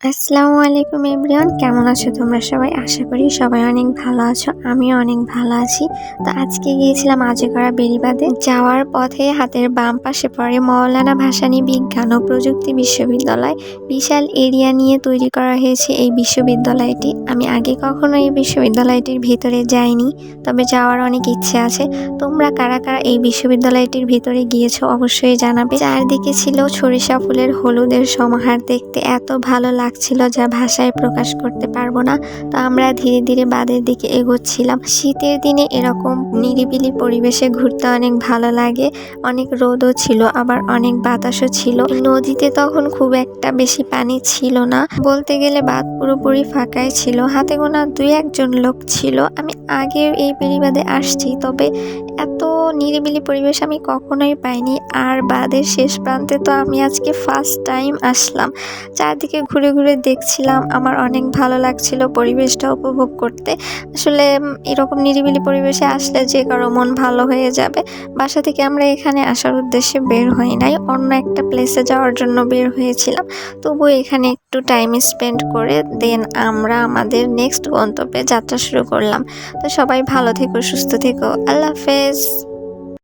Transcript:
আসসালামু আলাইকুম এভরিওয়ান, কেমন আছো তোমরা সবাই? আশা করি সবাই অনেক ভালো আছো। আমিও অনেক ভালো আছি। তো আজকে গিয়েছিলাম আজিকরা বেড়িবাঁধে। যাওয়ার পথে হাতের বাম পাশে পড়ে মাওলানা ভাসানী বিজ্ঞান ও প্রযুক্তি বিশ্ববিদ্যালয়। বিশাল এরিয়া নিয়ে তৈরি করা হয়েছে এই বিশ্ববিদ্যালয়টি। আমি আগে কখনো এই বিশ্ববিদ্যালয়টির ভিতরে যাইনি, তবে যাওয়ার অনেক ইচ্ছে আছে। তোমরা কারা কারা এই বিশ্ববিদ্যালয়টির ভিতরে গিয়েছো অবশ্যই জানাবে। চারদিকে ছিল সরিষা ফুলের হলুদের সমাহার, দেখতে এত ভালো লাগছিল যা ভাষায় প্রকাশ করতে পারবো না। তো আমরা ধীরে ধীরে বাঁধের দিকে এগোচ্ছিলাম। শীতের দিনে এরকম নিরিবিলি পরিবেশে ঘুরতে অনেক ভালো লাগে। অনেক রোদও ছিল, আবার অনেক বাতাসও ছিল। নদীতে তখন খুব একটা বেশি পানি ছিল না, বলতে গেলে বাঁধ পুরোপুরি ফাঁকাই ছিল। হাতে গোনা দুই একজন লোক ছিল। আমি আগে এই বেড়িবাঁধে আসছি, তবে এত নিরিবিলি পরিবেশ আমি কখনোই পাইনি। আর বাঁধের শেষ প্রান্তে তো আমি আজকে ফার্স্ট টাইম আসলাম। চারদিকে ঘুরে ঘুরে দেখছিলাম, আমার অনেক ভালো লাগছিল পরিবেশটা উপভোগ করতে। আসলে এরকম নিরিবিলি পরিবেশে আসলে যে কারো মন ভালো হয়ে যাবে। বাসা থেকে আমরা এখানে আসার উদ্দেশ্যে বের হই নাই, অন্য একটা প্লেসে যাওয়ার জন্য বের হয়েছিলাম। তবু এখানে একটু টাইম স্পেন্ড করে দেন আমরা আমাদের নেক্সট গন্তব্যে যাত্রা শুরু করলাম। তো সবাই ভালো থেকো, সুস্থ থেকো, আল্লাহ হাফেজ।